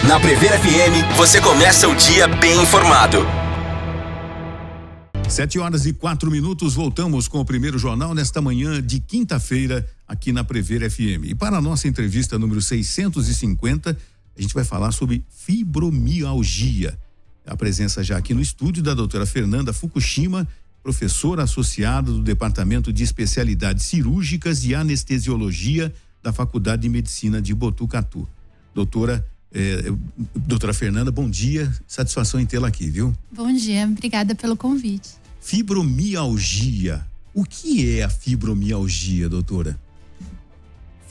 Na Prever FM, você começa o dia bem informado. 7h04, voltamos com o primeiro jornal nesta manhã de quinta-feira aqui na Prever FM. E para a nossa entrevista número 650, a gente vai falar sobre fibromialgia. A presença já aqui no estúdio da doutora Fernanda Fukushima, professora associada do Departamento de Especialidades Cirúrgicas e Anestesiologia da Faculdade de Medicina de Botucatu. Doutora Fernanda, bom dia, satisfação em tê-la aqui, viu? Bom dia, obrigada pelo convite. Fibromialgia, o que é a fibromialgia, doutora?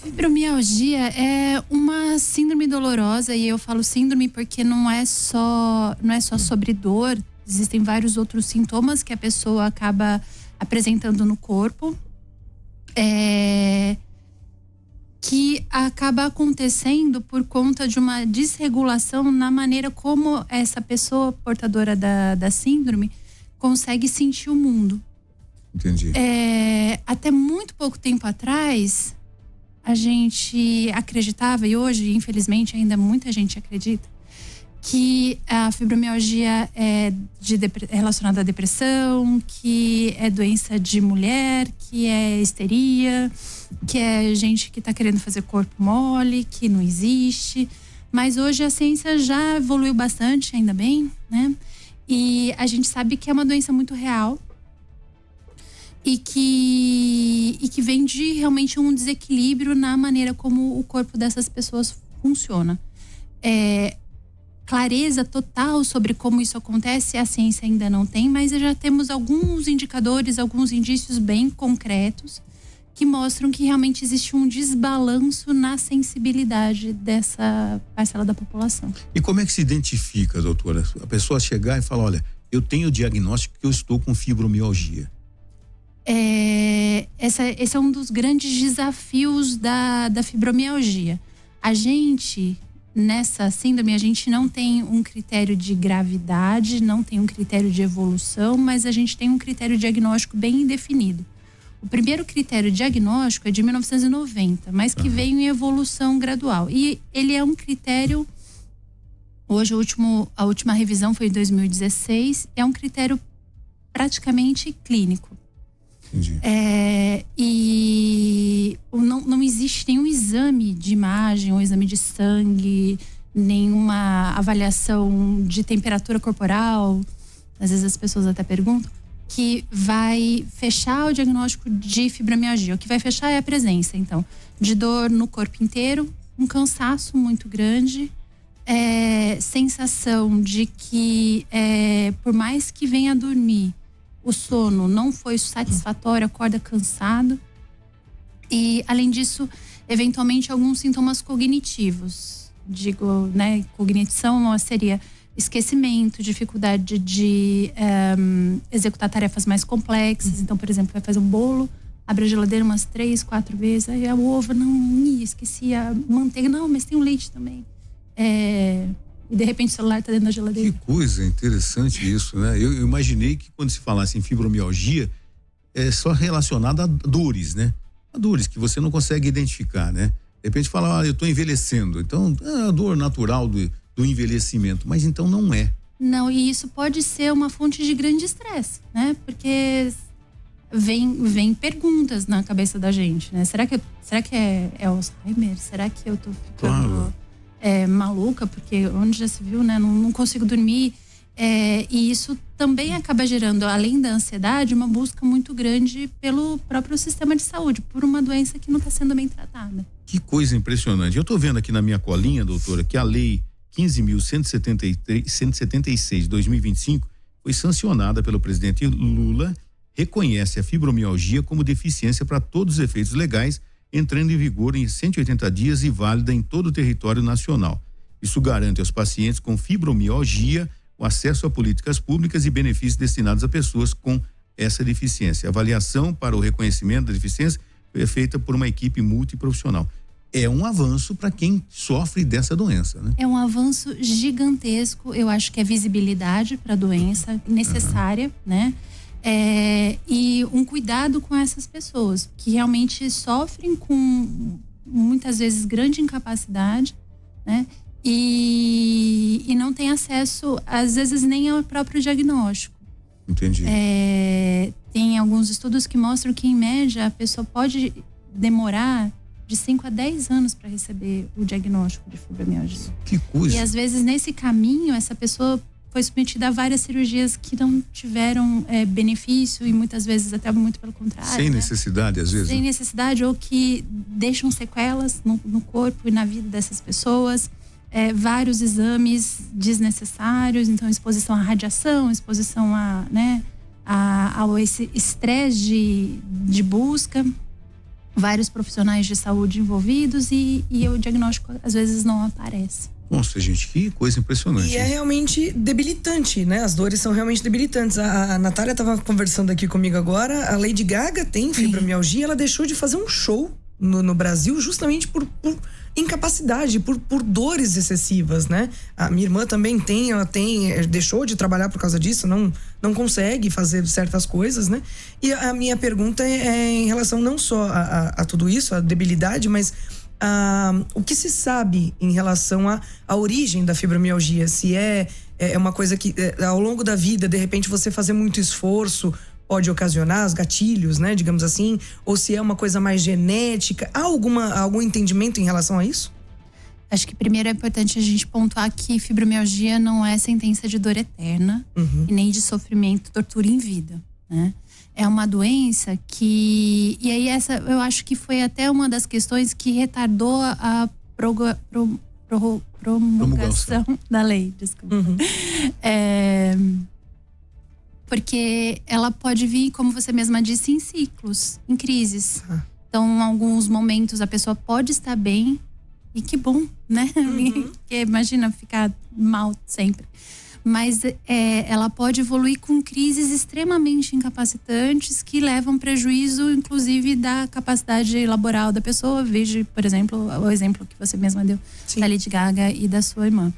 Fibromialgia é uma síndrome dolorosa, e eu falo síndrome porque não é só sobre dor, existem vários outros sintomas que a pessoa acaba apresentando no corpo, que acaba acontecendo por conta de uma desregulação na maneira como essa pessoa portadora da síndrome consegue sentir o mundo. Entendi. Até muito pouco tempo atrás, a gente acreditava, e hoje, infelizmente, ainda muita gente acredita, que a fibromialgia é relacionada à depressão, que é doença de mulher, que é histeria, que é gente que está querendo fazer corpo mole, que não existe. Mas hoje a ciência já evoluiu bastante, ainda bem, né? E a gente sabe que é uma doença muito real e que vem de realmente um desequilíbrio na maneira como o corpo dessas pessoas funciona. Clareza total sobre como isso acontece, a ciência ainda não tem, mas já temos alguns indicadores, alguns indícios bem concretos que mostram que realmente existe um desbalanço na sensibilidade dessa parcela da população. E como é que se identifica, doutora? A pessoa chegar e falar, olha, eu tenho o diagnóstico que eu estou com fibromialgia. Esse é um dos grandes desafios da fibromialgia. A gente, nessa síndrome, a gente não tem um critério de gravidade, não tem um critério de evolução, mas a gente tem um critério diagnóstico bem definido. O primeiro critério diagnóstico é de 1990, mas que veio em evolução gradual. E ele é um critério, hoje a última revisão foi em 2016, é um critério praticamente clínico. Entendi. E não existe nenhum exame de imagem ou exame de sangue, nenhuma avaliação de temperatura corporal, às vezes as pessoas até perguntam, que vai fechar o diagnóstico de fibromialgia. O que vai fechar é a presença, então, de dor no corpo inteiro, um cansaço muito grande, sensação de que, por mais que venha a dormir, o sono não foi satisfatório, acorda cansado. E, além disso, eventualmente, alguns sintomas cognitivos. Digo, né, cognição seria esquecimento, dificuldade de executar tarefas mais complexas. Então, por exemplo, vai fazer um bolo, abre a geladeira umas 3, 4 vezes, aí o ovo, esqueci a manteiga, não, mas tem o leite também. E de repente o celular está dentro da geladeira. Que coisa interessante isso, né? Eu imaginei que quando se falasse em fibromialgia, é só relacionado a dores, né? A dores que você não consegue identificar, né? De repente fala, eu estou envelhecendo, então é a dor natural do envelhecimento, mas então não é. Não, e isso pode ser uma fonte de grande estresse, né? Porque vem perguntas na cabeça da gente, né? Será que é Alzheimer? Será que eu tô ficando maluca? Porque onde já se viu, né? Não consigo dormir. E isso também acaba gerando, além da ansiedade, uma busca muito grande pelo próprio sistema de saúde, por uma doença que não está sendo bem tratada. Que coisa impressionante. Eu tô vendo aqui na minha colinha, doutora, que a lei 15.176 de 2025 foi sancionada pelo presidente Lula, reconhece a fibromialgia como deficiência para todos os efeitos legais, entrando em vigor em 180 dias e válida em todo o território nacional. Isso garante aos pacientes com fibromialgia o acesso a políticas públicas e benefícios destinados a pessoas com essa deficiência. A avaliação para o reconhecimento da deficiência foi feita por uma equipe multiprofissional. É um avanço para quem sofre dessa doença, né? É um avanço gigantesco. Eu acho que é visibilidade para a doença necessária, né? E um cuidado com essas pessoas que realmente sofrem com muitas vezes grande incapacidade, né? E não tem acesso, às vezes, nem ao próprio diagnóstico. Entendi. Tem alguns estudos que mostram que, em média, a pessoa pode demorar de 5 a 10 anos para receber o diagnóstico de fibromialgia. Que coisa. E, às vezes, nesse caminho, essa pessoa foi submetida a várias cirurgias que não tiveram benefício e muitas vezes até muito pelo contrário. Sem necessidade, às vezes. Sem necessidade, ou que deixam sequelas no corpo e na vida dessas pessoas. Vários exames desnecessários, então exposição à radiação, exposição ao esse estresse de busca. Vários profissionais de saúde envolvidos e o diagnóstico às vezes não aparece. Nossa, gente, que coisa impressionante. E é realmente debilitante, né? As dores são realmente debilitantes. A Natália estava conversando aqui comigo agora. A Lady Gaga tem fibromialgia. Ela deixou de fazer um show no Brasil justamente por incapacidade, por dores excessivas, né? A minha irmã também deixou de trabalhar por causa disso, não consegue fazer certas coisas, né? E a minha pergunta é em relação não só a tudo isso, a debilidade, mas o que se sabe em relação à origem da fibromialgia? Se é uma coisa que ao longo da vida, de repente você fazer muito esforço pode ocasionar os gatilhos, né, digamos assim, ou se é uma coisa mais genética. Há algum entendimento em relação a isso? Acho que primeiro é importante a gente pontuar que fibromialgia não é sentença de dor eterna e nem de sofrimento, tortura em vida, né? É uma doença que... E aí essa eu acho que foi até uma das questões que retardou a promulgação da lei, desculpa. Porque ela pode vir, como você mesma disse, em ciclos, em crises. Então, em alguns momentos a pessoa pode estar bem, e que bom, né? Porque imagina ficar mal sempre. Mas ela pode evoluir com crises extremamente incapacitantes que levam prejuízo, inclusive, da capacidade laboral da pessoa. Veja, por exemplo, o exemplo que você mesma deu da Lady Gaga e da sua irmã.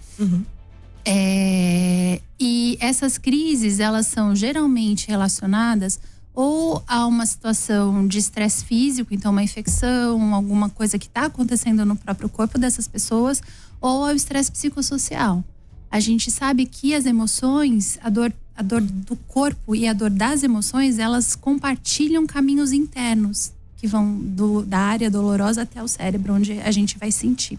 E essas crises, elas são geralmente relacionadas ou a uma situação de estresse físico, então uma infecção, alguma coisa que está acontecendo no próprio corpo dessas pessoas, ou ao estresse psicossocial. A gente sabe que as emoções, a dor do corpo e a dor das emoções, elas compartilham caminhos internos que vão da área dolorosa até o cérebro, onde a gente vai sentir.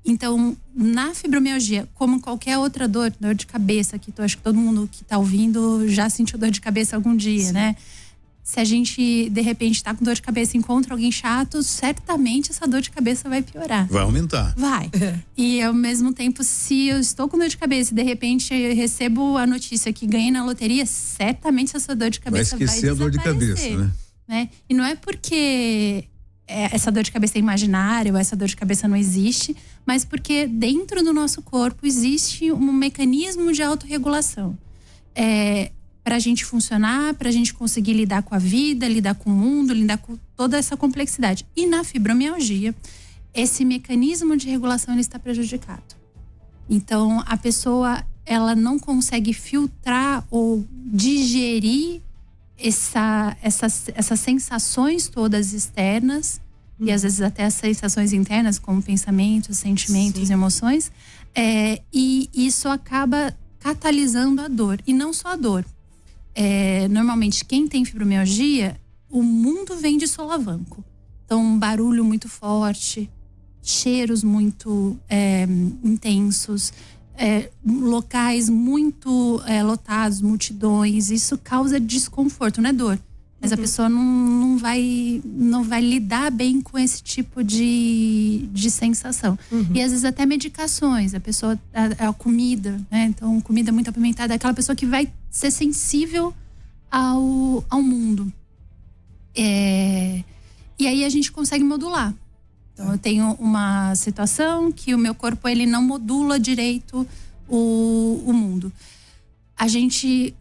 Então, na fibromialgia, como qualquer outra dor de cabeça, que acho que todo mundo que está ouvindo já sentiu dor de cabeça algum dia, né? Se a gente, de repente, tá com dor de cabeça e encontra alguém chato, certamente essa dor de cabeça vai piorar. Vai aumentar. Vai. E, ao mesmo tempo, se eu estou com dor de cabeça e, de repente, eu recebo a notícia que ganhei na loteria, certamente essa dor de cabeça vai esquecer a dor de cabeça, né? E não é porque essa dor de cabeça é imaginária ou essa dor de cabeça não existe, mas porque dentro do nosso corpo existe um mecanismo de autorregulação. Para a gente funcionar, para a gente conseguir lidar com a vida, lidar com o mundo, lidar com toda essa complexidade. E na fibromialgia, esse mecanismo de regulação ele está prejudicado. Então, a pessoa ela não consegue filtrar ou digerir essas sensações todas externas e às vezes até as sensações internas, como pensamentos, sentimentos, emoções. E isso acaba catalisando a dor. E não só a dor. Normalmente, quem tem fibromialgia, o mundo vem de solavanco. Então, um barulho muito forte, cheiros muito intensos, locais muito lotados, multidões. Isso causa desconforto, não é dor. Mas a pessoa não vai lidar bem com esse tipo de sensação. E às vezes até medicações. A pessoa, a comida, né? Então, comida muito apimentada é aquela pessoa que vai ser sensível ao mundo. E aí a gente consegue modular. Então, eu tenho uma situação que o meu corpo ele não modula direito o mundo. A gente,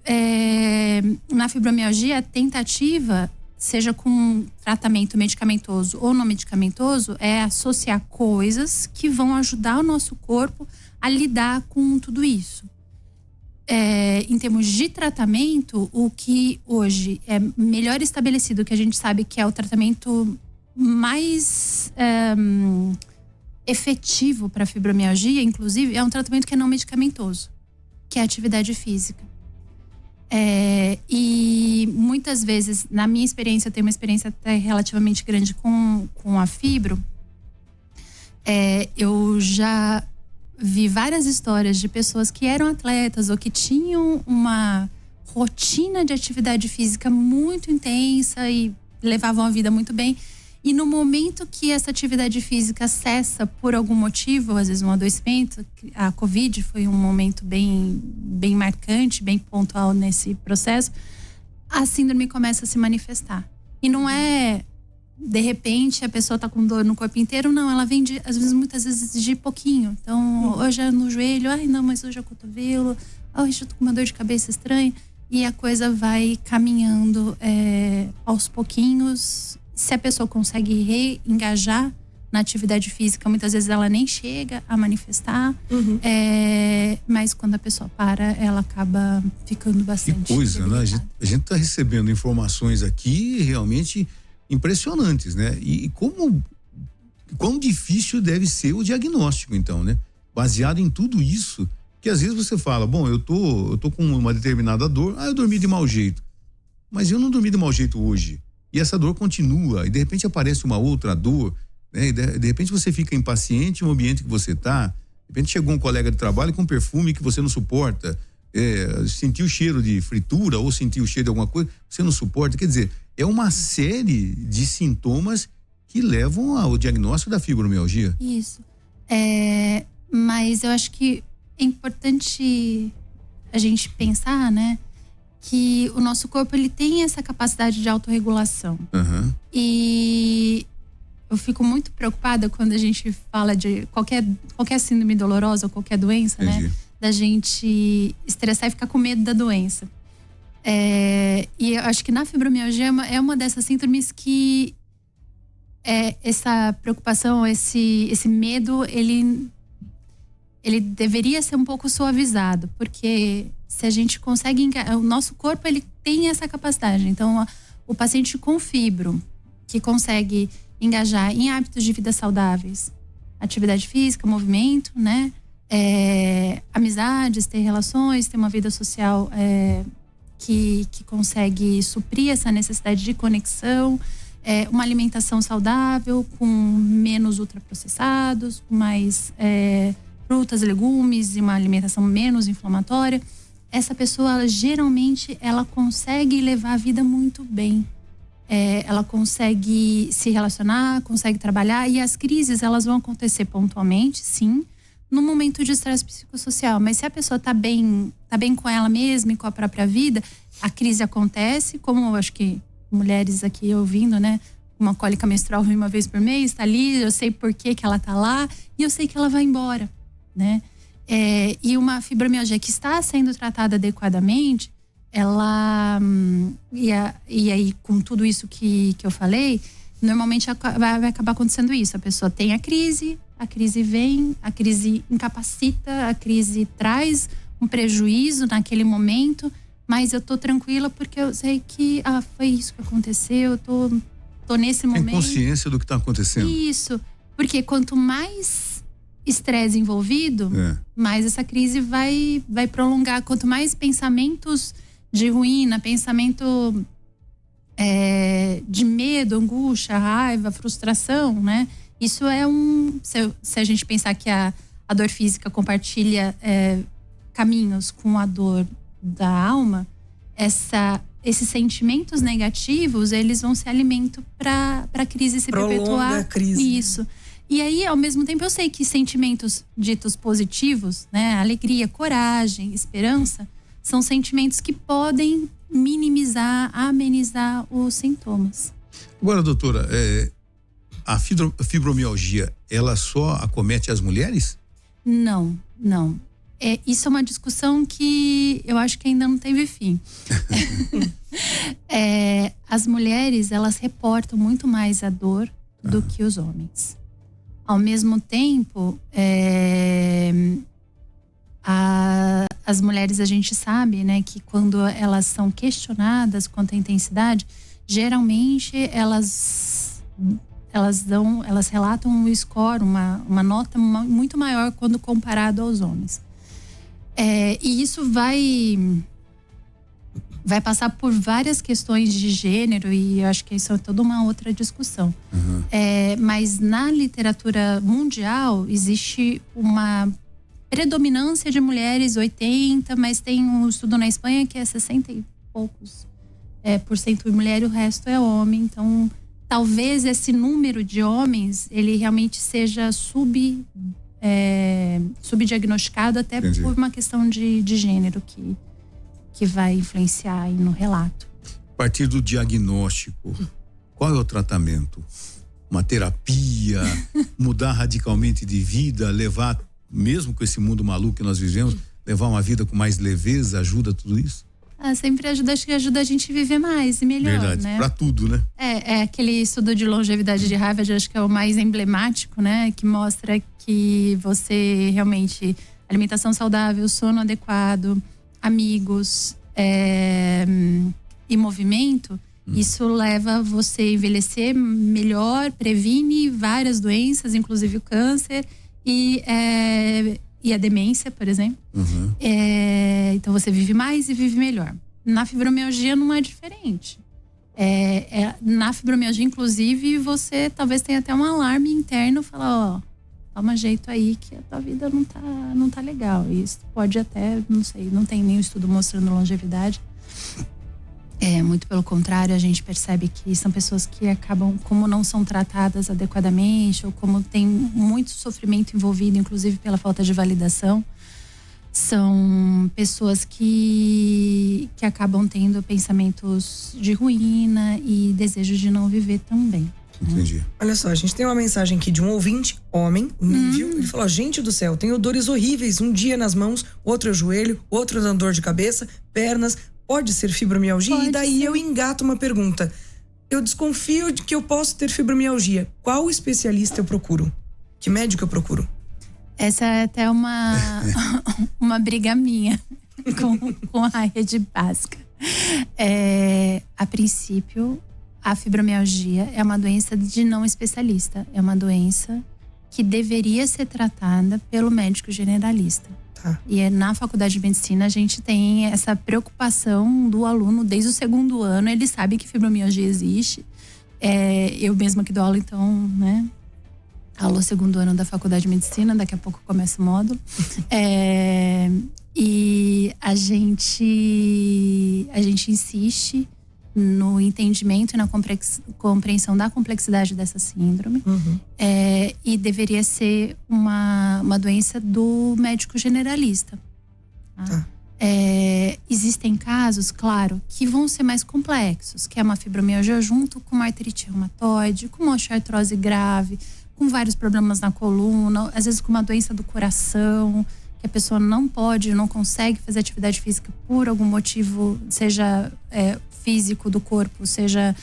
na fibromialgia, a tentativa, seja com tratamento medicamentoso ou não medicamentoso, é associar coisas que vão ajudar o nosso corpo a lidar com tudo isso. Em termos de tratamento, o que hoje é melhor estabelecido, que a gente sabe que é o tratamento mais efetivo para fibromialgia, inclusive, é um tratamento que é não medicamentoso, que é a atividade física. E muitas vezes, na minha experiência, eu tenho uma experiência até relativamente grande com a fibro. Eu já vi várias histórias de pessoas que eram atletas ou que tinham uma rotina de atividade física muito intensa e levavam a vida muito bem. E no momento que essa atividade física cessa por algum motivo, às vezes um adoecimento, a Covid foi um momento bem marcante, bem pontual nesse processo, a síndrome começa a se manifestar. E não é, de repente, a pessoa tá com dor no corpo inteiro, não, ela vem muitas vezes de pouquinho. Então, hoje é no joelho, ai não, mas hoje é o cotovelo, hoje eu tô com uma dor de cabeça estranha. E a coisa vai caminhando aos pouquinhos. Se a pessoa consegue reengajar na atividade física, muitas vezes ela nem chega a manifestar. Mas quando a pessoa para, ela acaba ficando bastante. Que coisa, né? A gente está recebendo informações aqui realmente impressionantes, né? E quão difícil deve ser o diagnóstico, então, né? Baseado em tudo isso, que às vezes você fala, bom, eu tô com uma determinada dor, eu dormi de mau jeito. Mas eu não dormi de mau jeito hoje. E essa dor continua, e de repente aparece uma outra dor, né? E de repente você fica impaciente no ambiente que você tá, de repente chegou um colega de trabalho com perfume que você não suporta, sentiu o cheiro de fritura ou sentiu o cheiro de alguma coisa, você não suporta. Quer dizer, é uma série de sintomas que levam ao diagnóstico da fibromialgia. Isso. Mas eu acho que é importante a gente pensar, né? Que o nosso corpo, ele tem essa capacidade de autorregulação. E eu fico muito preocupada quando a gente fala de qualquer síndrome dolorosa ou qualquer doença, né? Da gente estressar e ficar com medo da doença. E eu acho que na fibromialgia é uma dessas síndromes que essa preocupação, esse medo, ele deveria ser um pouco suavizado, porque se a gente consegue, o nosso corpo, ele tem essa capacidade. Então, o paciente com fibro, que consegue engajar em hábitos de vida saudáveis, atividade física, movimento, né? Amizades, ter relações, ter uma vida social que consegue suprir essa necessidade de conexão, uma alimentação saudável, com menos ultraprocessados, com mais frutas, legumes e uma alimentação menos inflamatória. Essa pessoa, geralmente, ela consegue levar a vida muito bem. Ela consegue se relacionar, consegue trabalhar, e as crises, elas vão acontecer pontualmente, sim, no momento de estresse psicossocial. Mas se a pessoa tá bem com ela mesma e com a própria vida, a crise acontece, como eu acho que mulheres aqui ouvindo, né? Uma cólica menstrual uma vez por mês, tá ali, eu sei por que ela tá lá, e eu sei que ela vai embora, né? E uma fibromialgia que está sendo tratada adequadamente, ela e aí com tudo isso que eu falei, normalmente vai acabar acontecendo isso. A pessoa tem a crise vem, a crise incapacita, a crise traz um prejuízo naquele momento, mas eu tô tranquila porque eu sei que foi isso que aconteceu, eu tô nesse momento. Tem consciência do que tá acontecendo. Isso, porque quanto mais estresse envolvido, mais essa crise vai prolongar. Quanto mais pensamentos de ruína, pensamento de medo, angústia, raiva, frustração, né? Isso se a gente pensar que a dor física compartilha caminhos com a dor da alma, esses sentimentos negativos, eles vão ser alimento para a crise se perpetuar. A crise. Isso. E aí, ao mesmo tempo, eu sei que sentimentos ditos positivos, né? Alegria, coragem, esperança, são sentimentos que podem minimizar, amenizar os sintomas. Agora, doutora, a fibromialgia, ela só acomete as mulheres? Não. Isso é uma discussão que eu acho que ainda não teve fim. As mulheres, elas reportam muito mais a dor do que os homens. Ao mesmo tempo, as mulheres, a gente sabe, né, que quando elas são questionadas quanto à intensidade, geralmente elas elas relatam um score, uma nota muito maior quando comparado aos homens. E isso vai passar por várias questões de gênero, e eu acho que isso é toda uma outra discussão. Mas na literatura mundial existe uma predominância de mulheres, 80%, mas tem um estudo na Espanha que é 60 e poucos % de mulher e o resto é homem. Então, talvez esse número de homens, ele realmente seja subdiagnosticado até Entendi. por uma questão de gênero que vai influenciar aí no relato. A partir do diagnóstico, qual é o tratamento? Uma terapia? Mudar radicalmente de vida? Levar, mesmo com esse mundo maluco que nós vivemos, levar uma vida com mais leveza? Ajuda tudo isso? Sempre ajuda, acho que ajuda a gente a viver mais e melhor, Verdade, né? pra tudo, né? Aquele estudo de longevidade de Harvard, acho que é o mais emblemático, né? Que mostra que você realmente, alimentação saudável, sono adequado, amigos e movimento, isso leva você a envelhecer melhor, previne várias doenças, inclusive o câncer e a demência, por exemplo. Então você vive mais e vive melhor. Na fibromialgia não é diferente. Na fibromialgia, inclusive, você talvez tenha até um alarme interno, falar, toma jeito aí que a tua vida não tá legal. Isso pode até, não sei, não tem nenhum estudo mostrando longevidade. Muito pelo contrário, a gente percebe que são pessoas que acabam, como não são tratadas adequadamente, ou como tem muito sofrimento envolvido, inclusive pela falta de validação, são pessoas que acabam tendo pensamentos de ruína e desejo de não viver também. Entendi. Olha só, a gente tem uma mensagem aqui de um ouvinte, homem, nível. Ele falou: gente do céu, tenho dores horríveis, um dia nas mãos, outro no joelho, outro dando dor de cabeça, pernas. Pode ser fibromialgia? Pode e daí ser. Eu engato uma pergunta. Eu desconfio de que eu posso ter fibromialgia. Qual especialista eu procuro? Que médico eu procuro? Essa é até uma briga minha com a rede básica. A princípio, a fibromialgia é uma doença de não especialista. É uma doença que deveria ser tratada pelo médico generalista. E na faculdade de medicina a gente tem essa preocupação do aluno desde o segundo ano. Ele sabe que fibromialgia existe. Eu mesma que dou aula, então, né? Aula segundo ano da faculdade de medicina, daqui a pouco começa o módulo. E a gente insiste no entendimento e na compreensão da complexidade dessa síndrome. E deveria ser uma doença do médico generalista. Existem casos, claro, que vão ser mais complexos, que é uma fibromialgia junto com uma artrite reumatoide, com uma osteoartrose grave, com vários problemas na coluna, às vezes com uma doença do coração, que a pessoa não consegue fazer atividade física por algum motivo, seja físico do corpo, seja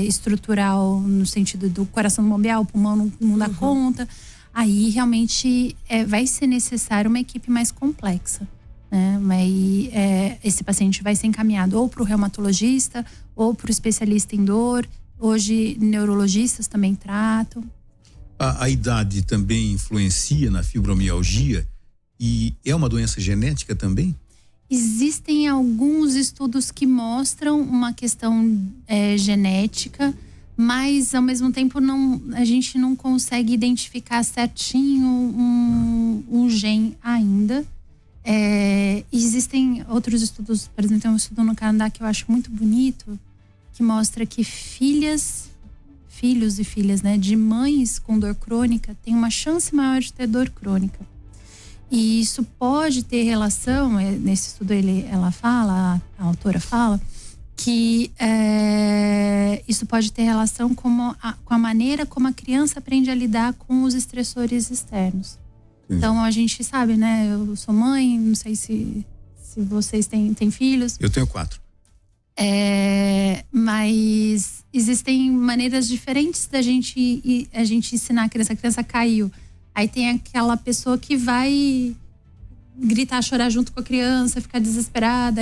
estrutural, no sentido do coração bombear, o pulmão não dá conta. Aí realmente vai ser necessário uma equipe mais complexa, né? Mas esse paciente vai ser encaminhado ou para o reumatologista ou para o especialista em dor. Hoje neurologistas também tratam. A idade também influencia na fibromialgia e é uma doença genética também? Existem alguns estudos que mostram uma questão genética, mas ao mesmo tempo a gente não consegue identificar certinho um gene ainda. Existem outros estudos, por exemplo, tem um estudo no Canadá que eu acho muito bonito, que mostra que filhos e filhas, né, de mães com dor crônica têm uma chance maior de ter dor crônica. E isso pode ter relação, nesse estudo a autora fala, que isso pode ter relação com a maneira como a criança aprende a lidar com os estressores externos. Então a gente sabe, né? Eu sou mãe, não sei se vocês têm filhos. Eu tenho 4. Mas existem maneiras diferentes da gente ensinar a criança. A criança caiu. Aí tem aquela pessoa que vai gritar, chorar junto com a criança, ficar desesperada.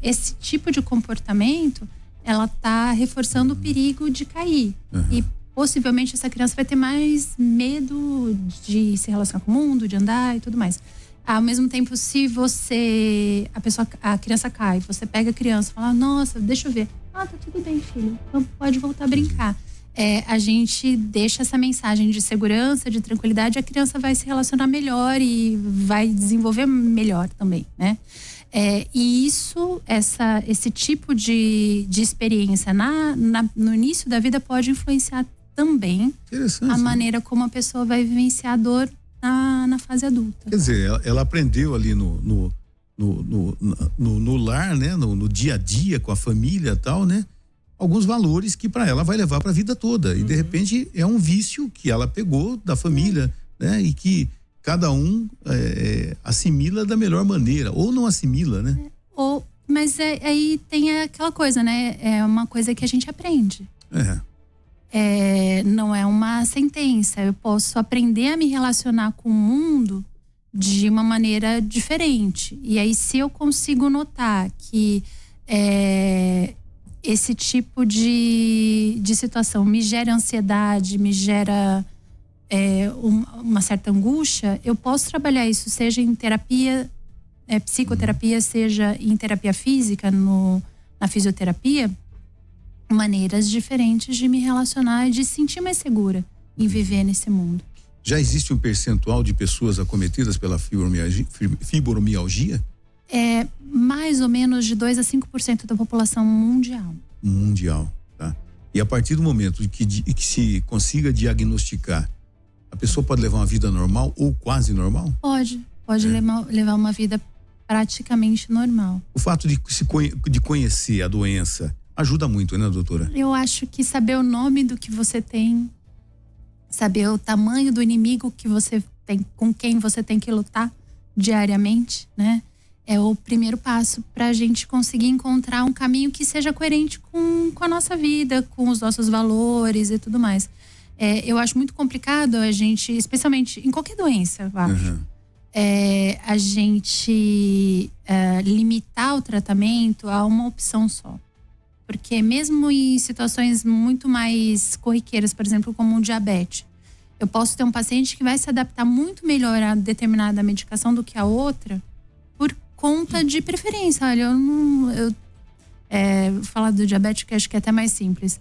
Esse tipo de comportamento, ela tá reforçando o perigo de cair. E possivelmente essa criança vai ter mais medo de se relacionar com o mundo, de andar e tudo mais. Ao mesmo tempo, se a criança cai, você pega a criança e fala, nossa, deixa eu ver. Tá tudo bem, filho, então pode voltar a brincar. A gente deixa essa mensagem de segurança, de tranquilidade, a criança vai se relacionar melhor e vai desenvolver melhor também, né? E esse tipo de experiência no início da vida pode influenciar também a maneira como a pessoa vai vivenciar a dor na fase adulta. Quer dizer, ela aprendeu ali no lar, né? No dia a dia com a família e tal, né? Alguns valores que para ela vai levar para a vida toda. E de repente é um vício que ela pegou da família, né? E que cada um assimila da melhor maneira, ou não assimila, né? Mas aí tem aquela coisa, né? É uma coisa que a gente aprende. Não é uma sentença. Eu posso aprender a me relacionar com o mundo de uma maneira diferente. E aí, se eu consigo notar que esse tipo de situação me gera ansiedade, me gera uma certa angústia, eu posso trabalhar isso, seja em terapia, psicoterapia, seja em terapia física, na fisioterapia, maneiras diferentes de me relacionar e de sentir mais segura em viver nesse mundo. Já existe um percentual de pessoas acometidas pela fibromialgia? Mais ou menos de 2 a 5% da população mundial. Mundial, tá? E a partir do momento que se consiga diagnosticar, a pessoa pode levar uma vida normal ou quase normal? Pode levar uma vida praticamente normal. O fato de conhecer a doença ajuda muito, né, doutora? Eu acho que saber o nome do que você tem, saber o tamanho do inimigo que você tem, com quem você tem que lutar diariamente, né? É o primeiro passo para a gente conseguir encontrar um caminho que seja coerente com a nossa vida, com os nossos valores e tudo mais. Eu acho muito complicado a gente, especialmente em qualquer doença, eu acho, a gente limitar o tratamento a uma opção só. Porque mesmo em situações muito mais corriqueiras, por exemplo, como o diabetes, eu posso ter um paciente que vai se adaptar muito melhor a determinada medicação do que a outra por conta de preferência. Olha, vou falar do diabetes, que acho que é até mais simples.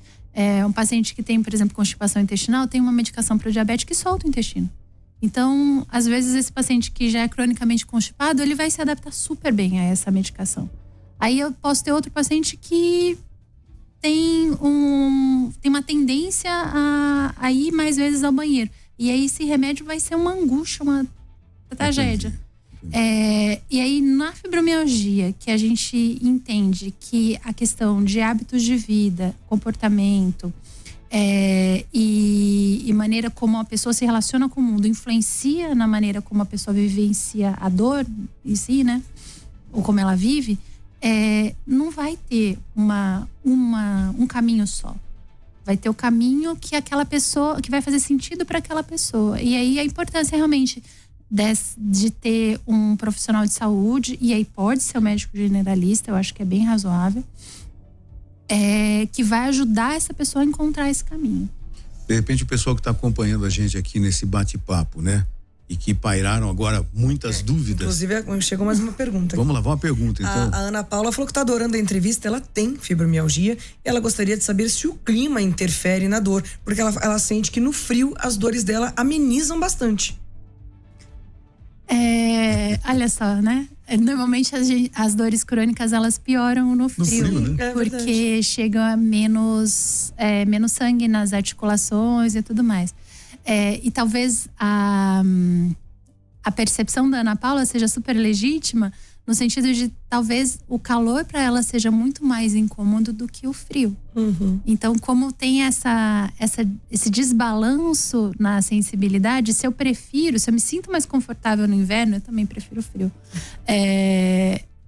Um paciente que tem, por exemplo, constipação intestinal, tem uma medicação para o diabetes que solta o intestino. Então, às vezes, esse paciente que já é cronicamente constipado, ele vai se adaptar super bem a essa medicação. Aí eu posso ter outro paciente que tem uma tendência a ir mais vezes ao banheiro. E aí esse remédio vai ser uma angústia, uma tragédia. E aí na fibromialgia, que a gente entende que a questão de hábitos de vida, comportamento e maneira como a pessoa se relaciona com o mundo influencia na maneira como a pessoa vivencia a dor em si, né? Ou como ela vive. Não vai ter um caminho só. Vai ter o caminho que aquela pessoa, que vai fazer sentido para aquela pessoa. E aí a importância realmente de ter um profissional de saúde, e aí pode ser o médico generalista, eu acho que é bem razoável, que vai ajudar essa pessoa a encontrar esse caminho. De repente o pessoal que está acompanhando a gente aqui nesse bate-papo, né? E que pairaram agora muitas dúvidas. Inclusive, chegou mais uma pergunta. Vamos lá, uma pergunta então. A Ana Paula falou que está adorando a entrevista, ela tem fibromialgia e ela gostaria de saber se o clima interfere na dor, porque ela sente que no frio as dores dela amenizam bastante. Olha só, né? Normalmente as dores crônicas elas pioram no frio, né? Porque chega a menos sangue nas articulações e tudo mais. E talvez a percepção da Ana Paula seja super legítima, no sentido de talvez o calor para ela seja muito mais incômodo do que o frio. Então, como tem esse desbalanço na sensibilidade, se eu me sinto mais confortável no inverno, eu também prefiro o frio.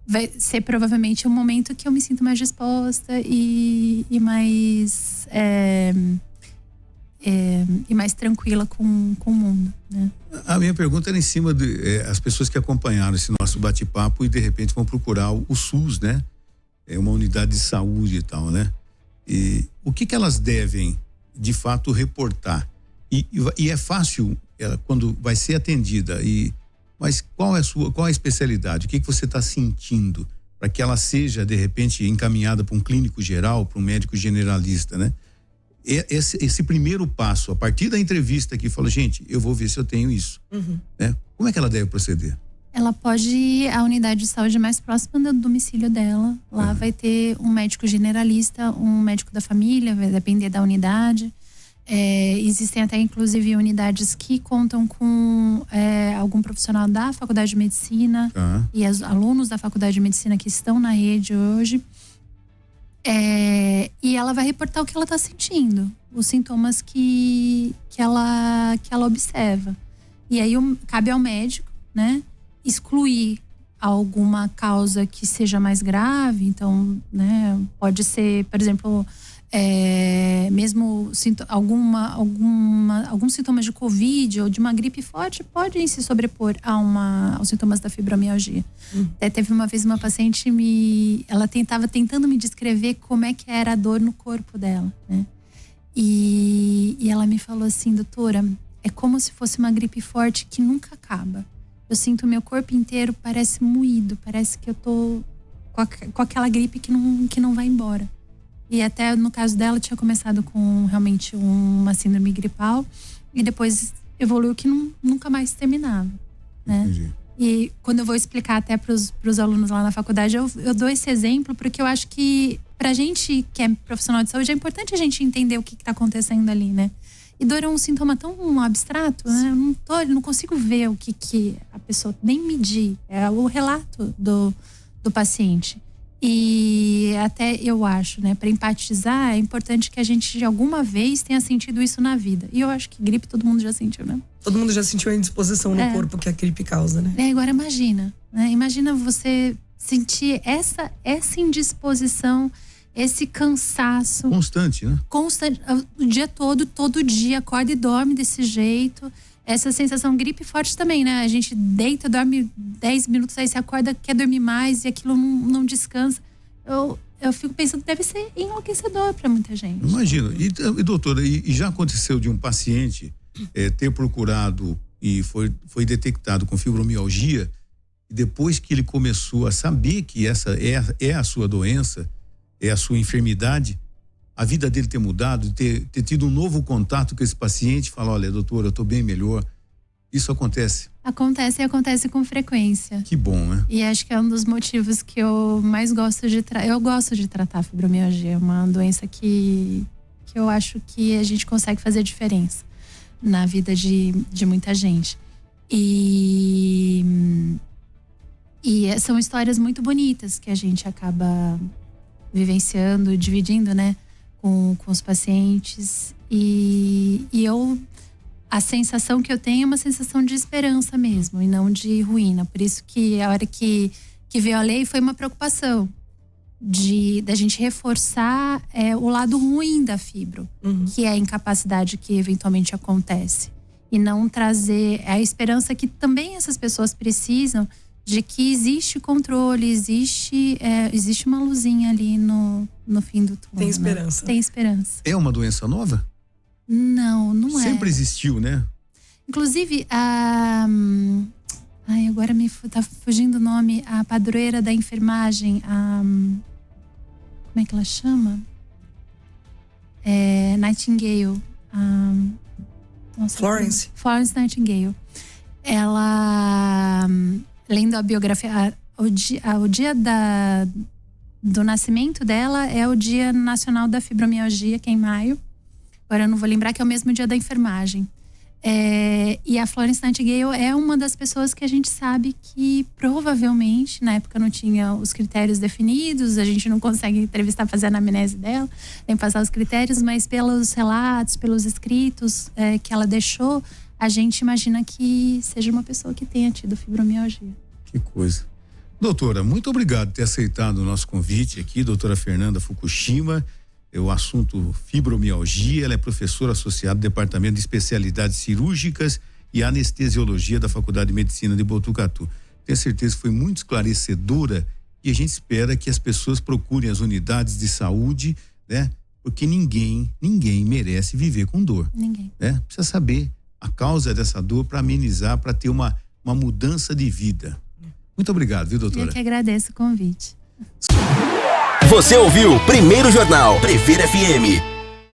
Vai ser provavelmente um momento que eu me sinto mais disposta e mais mais tranquila com o mundo, né? A minha pergunta era em cima de as pessoas que acompanharam esse nosso bate-papo e de repente vão procurar o SUS, né? Uma unidade de saúde e tal, né? E o que elas devem de fato reportar. E é fácil quando vai ser atendida. Mas qual é a especialidade? O que você está sentindo para que ela seja de repente encaminhada para um clínico geral, para um médico generalista, né? Esse primeiro passo, a partir da entrevista que fala, gente, eu vou ver se eu tenho isso, né? Como é que ela deve proceder? Ela pode ir à unidade de saúde mais próxima do domicílio dela. Lá vai ter um médico generalista, um médico da família, vai depender da unidade. Existem até inclusive unidades que contam com algum profissional da Faculdade de Medicina e alunos da Faculdade de Medicina que estão na rede hoje. E ela vai reportar o que ela está sentindo, os sintomas que ela observa. E aí cabe ao médico, né, excluir alguma causa que seja mais grave. Então, né, pode ser, por exemplo, mesmo alguns sintomas de Covid ou de uma gripe forte podem se sobrepor aos sintomas da fibromialgia. Até teve uma vez uma paciente, ela estava tentando me descrever como é que era a dor no corpo dela, né? E ela me falou assim, doutora, é como se fosse uma gripe forte que nunca acaba. Eu sinto o meu corpo inteiro parece moído, parece que eu tô com aquela gripe que não vai embora. E até no caso dela tinha começado com realmente uma síndrome gripal e depois evoluiu que nunca mais terminava, né? Entendi. E quando eu vou explicar até pros alunos lá na faculdade, eu dou esse exemplo porque eu acho que pra gente que é profissional de saúde é importante a gente entender o que tá acontecendo ali, né? E dor é um sintoma tão abstrato, né? Eu não consigo ver o que a pessoa, nem medir, é o relato do paciente. E até eu acho, né, para empatizar, é importante que a gente de alguma vez tenha sentido isso na vida. E eu acho que gripe todo mundo já sentiu, né? Todo mundo já sentiu a indisposição no corpo que a gripe causa, né? Agora imagina, né? Imagina você sentir essa indisposição, esse cansaço. Constante, né? Constante, o dia todo dia, acorda e dorme desse jeito. Essa sensação, gripe forte também, né? A gente deita, dorme 10 minutos, aí você acorda, quer dormir mais e aquilo não descansa. Eu fico pensando que deve ser enlouquecedor para muita gente. Imagino. E doutora, e já aconteceu de um paciente ter procurado e foi detectado com fibromialgia, e depois que ele começou a saber que essa é a sua doença, é a sua enfermidade, a vida dele ter mudado, ter tido um novo contato com esse paciente, falar, olha, doutora, eu tô bem melhor. Isso acontece? Acontece com frequência. Que bom, né? E acho que é um dos motivos que eu mais gosto de tratar. Eu gosto de tratar a fibromialgia. É uma doença que eu acho que a gente consegue fazer diferença na vida de muita gente. E são histórias muito bonitas que a gente acaba vivenciando, dividindo, né? Com os pacientes e a sensação que eu tenho é uma sensação de esperança mesmo e não de ruína. Por isso que a hora que veio a lei foi uma preocupação da gente reforçar o lado ruim da fibro, que é a incapacidade que eventualmente acontece, e não trazer a esperança que também essas pessoas precisam de que existe controle, existe uma luzinha ali no fim do túnel. Tem esperança. Né? Tem esperança. É uma doença nova? Não é. Sempre existiu, né? Inclusive, agora tá fugindo o nome, a padroeira da enfermagem, como é que ela chama? Nightingale. Florence Nightingale. Ela, lendo a biografia, o dia do nascimento dela é o Dia Nacional da Fibromialgia, que é em maio. Agora eu não vou lembrar, que é o mesmo dia da enfermagem. E a Florence Nightingale é uma das pessoas que a gente sabe que provavelmente, na época não tinha os critérios definidos, a gente não consegue entrevistar, fazer a anamnese dela, nem passar os critérios, mas pelos relatos, pelos escritos que ela deixou, a gente imagina que seja uma pessoa que tenha tido fibromialgia. Que coisa. Doutora, muito obrigado por ter aceitado o nosso convite aqui, doutora Fernanda Fukushima. O assunto fibromialgia, ela é professora associada do Departamento de Especialidades Cirúrgicas e Anestesiologia da Faculdade de Medicina de Botucatu. Tenho certeza que foi muito esclarecedora e a gente espera que as pessoas procurem as unidades de saúde, né, porque ninguém merece viver com dor. Ninguém. Né? Precisa saber a causa dessa dor para amenizar, para ter uma mudança de vida. Muito obrigado, viu, doutora? Eu que agradeço o convite. Você ouviu Primeiro Jornal Prever FM.